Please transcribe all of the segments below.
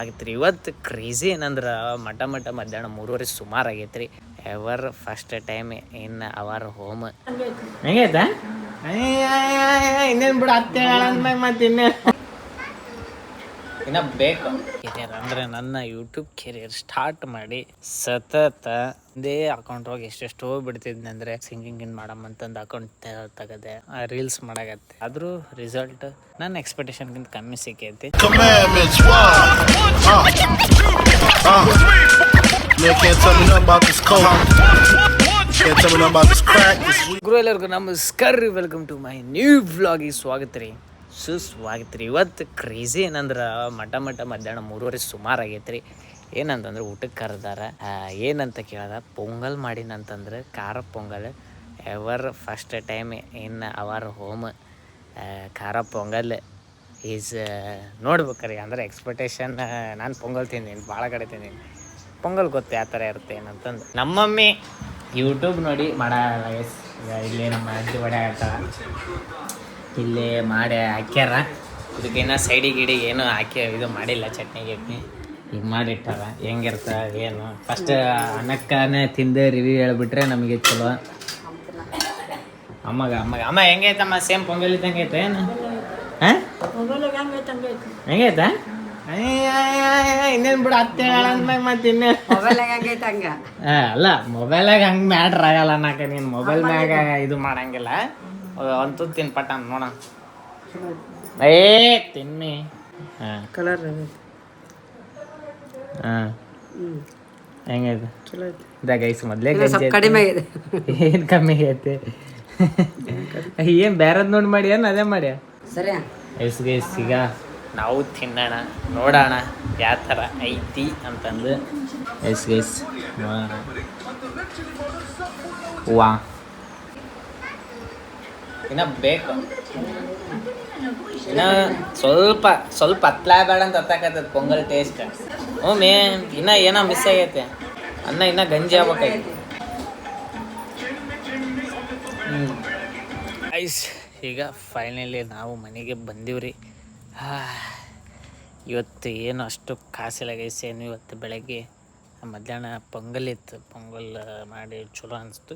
ಆಗೈತ್ರಿ ಇವತ್ತು ಕ್ರೇಜಿ ಏನಂದ್ರೆ ಮಠ ಮಧ್ಯಾಹ್ನ 3:30 ಸುಮಾರು ಆಗೈತ್ರಿ. Ever first time in our home. ಹೆಂಗೈತಾ ಇನ್ನೇನು ಬಿಡು ಹತ್ತೆ ಅಂದ್ಮ್ಯಾಗ ಮತ್ತೆ ಇನ್ನ ಬೇಕು ಕೆರಿಯರ್ ಅಂದ್ರೆ ನನ್ನ ಯೂಟ್ಯೂಬ್ ಕೆರಿಯರ್ ಸ್ಟಾರ್ಟ್ ಮಾಡಿ ಸತತ ಒಂದೇ ಅಕೌಂಟ್ ಹೋಗಿ ಎಷ್ಟೆಷ್ಟೋ ಬಿಡ್ತಿದ್ನಿ. ಅಂದ್ರೆ ಸಿಂಗಿಂಗ್ ಇನ್ ಮಾಡಮ್ ಅಂತಂದು ಅಕೌಂಟ್ ತೆಗದೆ ರೀಲ್ಸ್ ಮಾಡಾಗತ್ತೆ. ಆದ್ರೂ ರಿಸಲ್ಟ್ ನನ್ನ ಎಕ್ಸ್ಪೆಕ್ಟೇಷನ್ಗಿಂತ ಕಮ್ಮಿ ಸಿಕ್ಕೈತಿ. ಗುರು ಎಲ್ಲರಿಗೂ ನಮಸ್ಕಾರ ರೀ, ವೆಲ್ಕಮ್ ಟು ಮೈ ನ್ಯೂ ವ್ಲಾಗಿಗೆ ಸ್ವಾಗತ ರೀ, ಸುಸ್ವಾಗತ ರೀ. ಇವತ್ತು ಕ್ರೇಜಿ ಏನಂದ್ರೆ ಮಠ ಮಧ್ಯಾಹ್ನ 3:30 ಸುಮಾರು ಆಗೈತೆ ರೀ. ಏನಂತಂದ್ರೆ ಊಟಕ್ಕೆ ಕರೆದಾರ. ಏನಂತ ಕೇಳ್ದ, ಪೊಂಗಲ್ ಮಾಡಿನಂತಂದ್ರೆ ಖಾರ pongal. Ever first time in our home ಖಾರ ಪೊಂಗಲ್ ಈಸ್ ನೋಡ್ಬೇಕ್ರಿ. ಅಂದ್ರೆ ಎಕ್ಸ್ಪೆಕ್ಟೇಷನ್ ನಾನು ಪೊಂಗಲ್ ತಿಂದೀನಿ, ಭಾಳ ಕಡೆ ತಿಂದೀನಿ. ಪೊಂಗಲ್ ಗೊತ್ತು ಯಾವ ಥರ ಇರುತ್ತೆ ಏನಂತಂದು. ನಮ್ಮಮ್ಮಿ ಯೂಟ್ಯೂಬ್ ನೋಡಿ ಮಾಡಲ್ಲ ಎಸ್. ಇಲ್ಲಿ ನಮ್ಮ ಅಜ್ಜಿ ವಡೆ ಆಗ್ತಾವ, ಇಲ್ಲಿ ಮಾಡಿ ಹಾಕ್ಯಾರ. ಇದಕ್ಕಿನ್ನ ಸೈಡಿಗೆ ಏನೂ ಹಾಕಿ ಇದು ಮಾಡಿಲ್ಲ, ಚಟ್ನಿ ಗಿಟ್ನಿ ಈಗ ಮಾಡಿಟ್ಟಾರ. ಹೆಂಗಿರ್ತ ಏನು ಫಸ್ಟ್ ಅನ್ನಕ್ಕನೇ ತಿಂದು ರಿವ್ಯೂ ಹೇಳ್ಬಿಟ್ರೆ ನಮಗೆ ಚಲೋ. ಅಮ್ಮ ಹೆಂಗೈತಮ್ಮ? ಸೇಮ್ ಪೊಂಗಲ್ ಇದ್ದಂಗೆ ಐತೆ ಏನು? ಹಾಂ ಹೆಂಗೈತಾ? ಇನ್ನೇನು ಬಿಡು ಹತ್ತೆ ಅಂದ್ಮ್ಯಾಗ ಮತ್ತೆ ಅಲ್ಲ ಮೊಬೈಲಾಗ ಹಂಗೆ ಮ್ಯಾಟ್ರ್ ಆಗಲ್ಲ ಅನ್ನಕ. ನೀನು ಮೊಬೈಲ್ ಮ್ಯಾಗ ಇದು ಮಾಡಂಗಿಲ್ಲ. ಒಂದು ತಿನ್ಪಟ್ಟ ನೋಡ ತಿನ್ನಿ. ಹಾಂ ಕಲರ್ ಹಾಂ ಹೆಂಗೈತೆ? ಚಲೋ ಐತೆ. ಇದಾಗೈಸ್ ಮೊದಲೇ ಕಡಿಮೆ ಆಗಿದೆ. ಏನು ಕಮ್ಮಿ ಆಗೈತೆ? ಏನು ಬೇರೆದು ನೋಡಿ ಮಾಡಿ ಏನು ಅದೇ ಮಾಡ್ಯಾ? ಸರಿ ಗೈಸ್ ಈಗ ನಾವು ತಿನ್ನೋಣ, ನೋಡೋಣ ಯಾವ ಥರ ಐತಿ ಅಂತಂದು. ಗೈಸ್ ವಾ ಇನ್ನ ಬೇಕು, ಇನ್ನ ಸ್ವಲ್ಪ ಹತ್ಲಾ ಬೇಡ ಅಂತ ಹತ್ತಾಕತ್ತದ ಪೊಂಗಲ್ ಟೇಸ್ಟ್. ಮೇ ಇನ್ನ ಏನೋ ಮಿಸ್ ಆಗೈತೆ. ಅನ್ನ ಇನ್ನ ಗಂಜಿ ಆಗ್ಬೇಕಾಯ್ತು. ಐಸ್ ಈಗ ಫೈನಲಿ ನಾವು ಮನೆಗೆ ಬಂದೀವ್ರಿ. ಇವತ್ತು ಏನು ಅಷ್ಟು ಕಾಸಿಲ್ಲ ಗೈಸ್. ಏನು ಇವತ್ತು ಬೆಳಗ್ಗೆ ಮಧ್ಯಾಹ್ನ ಪೊಂಗಲ್ ಇತ್ತು, ಪೊಂಗಲ್ ಮಾಡಿ ಚಲೋ ಅನಿಸ್ತು.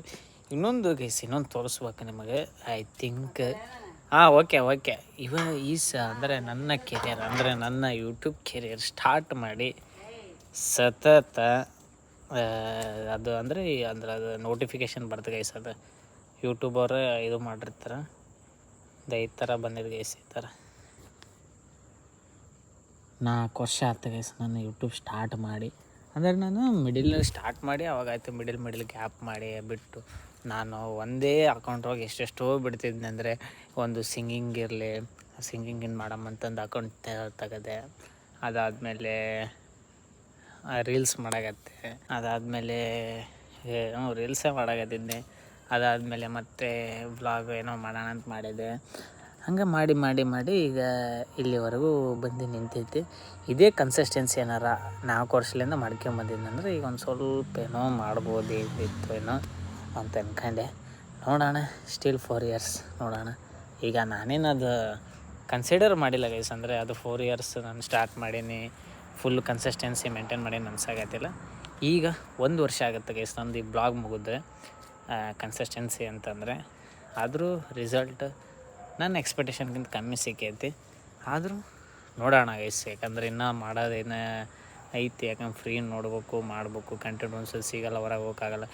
ಇನ್ನೊಂದು ಗೈಸ್ ಇನ್ನೊಂದು ತೋರಿಸ್ಬೇಕು ನಿಮಗೆ. ಐ ಥಿಂಕ್ ಓಕೆ ಅಂದರೆ ನನ್ನ ಕೆರಿಯರ್ ಅಂದರೆ ನನ್ನ ಯೂಟ್ಯೂಬ್ ಕೆರಿಯರ್ ಸ್ಟಾರ್ಟ್ ಮಾಡಿ ಸತತ ಅದು ಅಂದರೆ ಅದು ನೋಟಿಫಿಕೇಷನ್ ಬರ್ತದೆ ಗೈಸ್. ಅದು ಯೂಟ್ಯೂಬರ್ ಇದು ಮಾಡಿರ್ತಾರೆ. ಈ ಥರ ಬಂದಿದೆ ಗೈಸ್. ಈ ಥರ 4 ವರ್ಷ ಆಯ್ತು ಗೈಸ್ ನಾನು ಯೂಟ್ಯೂಬ್ ಸ್ಟಾರ್ಟ್ ಮಾಡಿ. ಅಂದರೆ ನಾನು ಮಿಡಿಲ್ನಲ್ಲಿ ಸ್ಟಾರ್ಟ್ ಮಾಡಿ ಅವಾಗಾಯ್ತು ಮಿಡಿಲ್ ಗ್ಯಾಪ್ ಮಾಡಿ ಬಿಟ್ಟು ನಾನು ಒಂದೇ ಅಕೌಂಟ್ ಹೋಗಿ ಎಷ್ಟೆಷ್ಟೋ ಬಿಡ್ತಿದ್ನಿ. ಅಂದರೆ ಒಂದು ಸಿಂಗಿಂಗ್ ಇರಲಿ, ಸಿಂಗಿಂಗ್ ಇನ್ ಮಾಡಮ್ ಅಂತಂದು ಅಕೌಂಟ್ ತೆಗದೆ. ಅದಾದಮೇಲೆ ರೀಲ್ಸ್ ಮಾಡಾಗತ್ತೆ. ಅದಾದಮೇಲೆ ರೀಲ್ಸೇ ಮಾಡಾಕತ್ತಿದ್ದೆ. ಅದಾದಮೇಲೆ ಮತ್ತೆ ವ್ಲಾಗ್ ಏನೋ ಮಾಡೋಣ ಅಂತ ಮಾಡಿದೆ. ಹಂಗೆ ಮಾಡಿ ಈಗ ಇಲ್ಲಿವರೆಗೂ ಬಂದು ನಿಂತೈತಿ. ಇದೇ ಕನ್ಸಿಸ್ಟೆನ್ಸಿ ಏನಾರ 4 ವರ್ಷದಿಂದ ಮಾಡ್ಕೊಂಬಂದಿದ್ದಂದ್ರೆ ಈಗ ಒಂದು ಸ್ವಲ್ಪ ಏನೋ ಮಾಡ್ಬೋದಿತ್ತು ಏನೋ ಅಂತ ಅನ್ಕೊಂಡೆ. ನೋಡೋಣ, ಸ್ಟಿಲ್ 4 ಇಯರ್ಸ್ ನೋಡೋಣ. ಈಗ ನಾನೇನು ಅದು ಕನ್ಸಿಡರ್ ಮಾಡಿಲ್ಲ ಗೈಸ್. ಅಂದರೆ ಅದು 4 ಇಯರ್ಸ್ ನಾನು ಸ್ಟಾರ್ಟ್ ಮಾಡೀನಿ, ಫುಲ್ ಕನ್ಸಿಸ್ಟೆನ್ಸಿ ಮೇಂಟೈನ್ ಮಾಡೀನಿ ಅನ್ಸಾಗತ್ತಿಲ್ಲ. ಈಗ 1 ವರ್ಷ ಆಗುತ್ತೆ ಗೈಸ್ ನಂದು ಈ ಬ್ಲಾಗ್ ಮುಗಿದ್ರೆ ಕನ್ಸಿಸ್ಟೆನ್ಸಿ ಅಂತಂದರೆ. ಆದರೂ ರಿಸಲ್ಟ್ ನನ್ನ ಎಕ್ಸ್ಪೆಕ್ಟೇಷನ್ಗಿಂತ ಕಮ್ಮಿ ಸಿಕ್ಕೈತಿ. ಆದರೂ ನೋಡೋಣ ಗೈಸ್, ಯಾಕಂದ್ರೆ ಇನ್ನೂ ಮಾಡೋದೇನು ಐತಿ. ಯಾಕಂದ್ರೆ ಫ್ರೀ ನೋಡ್ಬೇಕು, ಮಾಡಬೇಕು, ಕಂಟೆಂಟ್ ಒಂದ್ಸಲ ಸಿಗೋಲ್ಲ, ಹೊರಗೆ ಹೋಗೋಕ್ಕಾಗಲ್ಲ.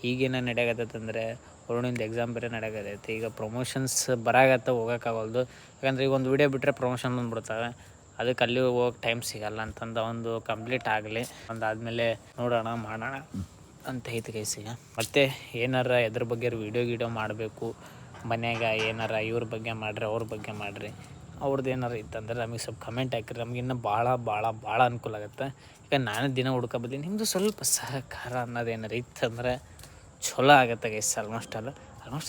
ಈಗೇನು ನಡೆಯಕತ್ತಂದರೆ ಒಳ್ಳಿಂದ ಎಕ್ಸಾಮ್ ಬೇರೆ ನಡೆಯಕತ್ತೈತಿ. ಈಗ ಪ್ರಮೋಷನ್ಸ್ ಬರಾಗತ್ತ, ಹೋಗೋಕ್ಕಾಗಲ್ದು. ಯಾಕಂದ್ರೆ ಈಗ ಒಂದು ವೀಡಿಯೋ ಬಿಟ್ಟರೆ ಪ್ರಮೋಷನ್ ಬಂದುಬಿಡ್ತವೆ. ಅದಕ್ಕೆ ಅಲ್ಲಿ ಹೋಗೋಕೆ ಟೈಮ್ ಸಿಗೋಲ್ಲ ಅಂತಂದು ಒಂದು ಕಂಪ್ಲೀಟ್ ಆಗಲಿ, ಒಂದಾದಮೇಲೆ ನೋಡೋಣ ಮಾಡೋಣ ಅಂತ ಐತಿ ಗೈಸ್. ಈಗ ಮತ್ತು ಏನಾರ ಎದ್ರ ಬಗ್ಗೆ ವೀಡಿಯೋ ಮಾಡಬೇಕು ಮನ್ಯಾಗ, ಏನಾರ ಇವ್ರ ಬಗ್ಗೆ ಮಾಡಿರಿ, ಅವ್ರ ಬಗ್ಗೆ ಮಾಡಿರಿ, ಅವ್ರದ್ದು ಏನಾರು ಇತ್ತಂದ್ರೆ ನಮಗೆ ಸ್ವಲ್ಪ ಕಮೆಂಟ್ ಹಾಕಿರಿ. ನಮಗಿನ್ನೂ ಭಾಳ ಅನುಕೂಲ ಆಗುತ್ತೆ. ಈಗ ನಾನು ದಿನ ಹುಡ್ಕೊಬತ್ತೀನಿ, ನಿಮ್ಮದು ಸ್ವಲ್ಪ ಸಹಕಾರ ಅನ್ನೋದು ಏನಾರು ಇತ್ತಂದ್ರೆ ಚಲೋ ಆಗುತ್ತೆ ಗೈಸ್. ಆಲ್ಮೋಸ್ಟ್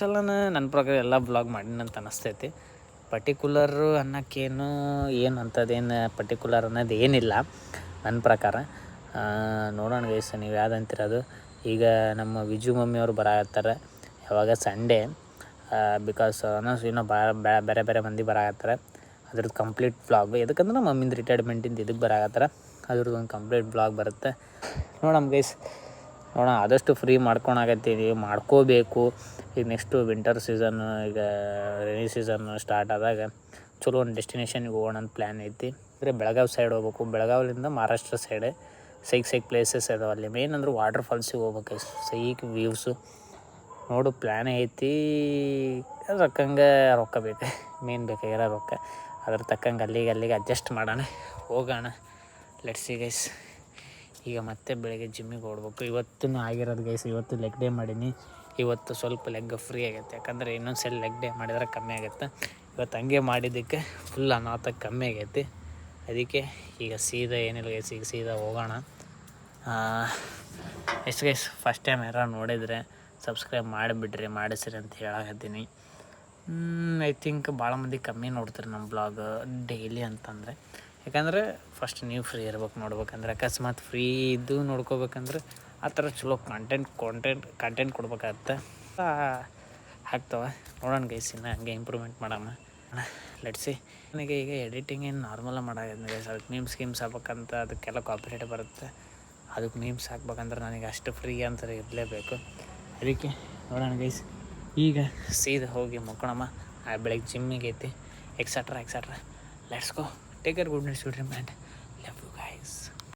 ಎಲ್ಲ ನನ್ನ ಪ್ರಕಾರ ಎಲ್ಲ ಬ್ಲಾಗ್ ಮಾಡಿನಂತ ಅನ್ನಿಸ್ತೈತಿ. ಪರ್ಟಿಕ್ಯುಲರು ಅನ್ನೋಕ್ಕೇನು ಅಂಥದ್ದೇನು ಪರ್ಟಿಕ್ಯುಲರ್ ಅನ್ನೋದು ಏನಿಲ್ಲ ನನ್ನ ಪ್ರಕಾರ. ನೋಡೋಣ ಗೈಸ್, ನೀವು ಯಾವ್ದು ಅಂತಿರೋದು. ಈಗ ನಮ್ಮ ವಿಜು ಮಮ್ಮಿಯವರು ಬರಾಕತ್ತಾರೆ ಯಾವಾಗ ಸಂಡೇ. ಬಿಕಾಸ್ ಇನ್ನೂ ಬೇರೆ ಮಂದಿ ಬರಾಕತ್ತಾರೆ. ಅದ್ರದ್ದು ಕಂಪ್ಲೀಟ್ ವ್ಲಾಗ್ ಎದಕ್ಕಂದ್ರೆ ಮಮ್ಮಿಂದ ರಿಟೈರ್ಮೆಂಟಿಂದ ಇದಕ್ಕೆ ಬರಾಕತ್ತಾರೆ. ಅದ್ರದ್ದು ಒಂದು ಕಂಪ್ಲೀಟ್ ಬ್ಲಾಗ್ ಬರುತ್ತೆ. ನೋಡಮ್ಮ ಗೈಸ್, ನೋಡೋಣ ಆದಷ್ಟು ಫ್ರೀ ಮಾಡ್ಕೊಳಕತ್ತೀನಿ, ಮಾಡ್ಕೋಬೇಕು. ಈಗ ನೆಕ್ಸ್ಟು ವಿಂಟರ್ ಸೀಸನ್ನು, ಈಗ ರೈನಿ ಸೀಸನ್ನು ಸ್ಟಾರ್ಟ್ ಆದಾಗ ಚಲೋ ಒಂದು ಡೆಸ್ಟಿನೇಷನ್ಗೆ ಹೋಗೋಣ ಅಂತ ಪ್ಲ್ಯಾನ್ ಐತಿ. ಅಂದರೆ ಬೆಳಗಾವಿ ಸೈಡ್ ಹೋಗ್ಬೇಕು. ಬೆಳಗಾವಿಯಿಂದ ಮಹಾರಾಷ್ಟ್ರ ಸೈಡೆ ಸೈಕ್ ಪ್ಲೇಸಸ್ ಇದಾವೆ. ಅಲ್ಲಿ ಮೇನ್ ಅಂದ್ರೆ ವಾಟರ್ ಫಾಲ್ಸಿಗೆ ಹೋಗ್ಬೇಕು. ಸೈಕ್ ವ್ಯೂಸು ನೋಡು ಪ್ಲ್ಯಾನ್ ಐತಿ. ರೊಕ್ಕ ಬೇಕು, ಮೇನ್ ಬೇಕಾಗಿರೋ ರೊಕ್ಕ. ಅದ್ರ ತಕ್ಕಂಗೆ ಅಲ್ಲಿಗೆ ಅಡ್ಜಸ್ಟ್ ಮಾಡೋಣ, ಹೋಗೋಣ. Let's see guys. ಈಗ ಮತ್ತೆ ಬೆಳಗ್ಗೆ ಜಿಮ್ಮಿಗೆ ಓಡ್ಬೇಕು. ಇವತ್ತೂ ಆಗಿರೋದು ಗೈಸ್, ಇವತ್ತು ಲೆಗ್ ಡೇ ಮಾಡೀನಿ. ಇವತ್ತು ಸ್ವಲ್ಪ ಲೆಗ್ ಫ್ರೀ ಆಗೈತೆ, ಯಾಕಂದರೆ ಇನ್ನೊಂದು ಸಲ ಲೆಗ್ ಡೇ ಮಾಡಿದ್ರೆ ಕಮ್ಮಿ ಆಗುತ್ತೆ. ಇವತ್ತು ಹಂಗೆ ಮಾಡಿದ್ದಕ್ಕೆ ಫುಲ್ ಅನಾಹುತ ಕಮ್ಮಿ ಆಗೈತಿ. ಅದಕ್ಕೆ ಈಗ ಸೀದಾ ಏನಿಲ್ಲ ಗೈಸ್, ಈಗ ಸೀದಾ ಹೋಗೋಣ. ಎಷ್ಟು ಗೈಸ್, ಫಸ್ಟ್ ಟೈಮ್ ಯಾರು ನೋಡಿದರೆ ಸಬ್ಸ್ಕ್ರೈಬ್ ಮಾಡಿಬಿಡ್ರಿ, ಮಾಡಿಸ್ರಿ ಅಂತ ಹೇಳಕತ್ತೀನಿ. ಐ ಥಿಂಕ್ ಭಾಳ ಮಂದಿ ಕಮ್ಮಿ ನೋಡ್ತಾರೆ ನಮ್ಮ ಬ್ಲಾಗ್ ಡೈಲಿ ಅಂತಂದರೆ. ಯಾಕಂದರೆ ಫಸ್ಟ್ ನೀವು ಫ್ರೀ ಇರ್ಬೇಕು ನೋಡ್ಬೇಕಂದ್ರೆ. ಅಕಸ್ಮಾತ್ ಫ್ರೀ ಇದ್ದು ನೋಡ್ಕೋಬೇಕಂದ್ರೆ ಆ ಥರ ಚಲೋ ಕಂಟೆಂಟ್ ಕೊಡ್ಬೇಕಾಗತ್ತೆ. ಆಗ್ತವೆ ನೋಡೋಣ ಗೈಸ್, ಇನ್ನು ಹಂಗೆ ಇಂಪ್ರೂವ್ಮೆಂಟ್ ಮಾಡಮ್ಮ. ಲೆಟ್ಸಿ. ನನಗೆ ಈಗ ಎಡಿಟಿಂಗ್ ಏನು ನಾರ್ಮಲಾಗಿ ಮಾಡೋದು ಗೈಸ್. ಅದಕ್ಕೆ ಮೀಮ್ಸ್ ಹಾಕ್ಬೇಕಂತ ಅದಕ್ಕೆಲ್ಲ ಕಾಪಿರೈಟ್ ಬರುತ್ತೆ. ಅದಕ್ಕೆ ಮೀಮ್ಸ್ ಹಾಕ್ಬೇಕಂದ್ರೆ ನನಗೆ ಅಷ್ಟು ಫ್ರೀ ಅಂತ ಇರಲೇಬೇಕು. ಅದಕ್ಕೆ ನೋಡೋಣ ಗೈಸ್, ಈಗ ಸೀದಾ ಹೋಗಿ ಮುಕ್ಕೊಳಮ್ಮ. ಬೆಳಗ್ಗೆ ಜಿಮ್ಮಿಗೆ ಐತಿ, etcetera. Let's go. Take care, good night, sweet dream and love you guys.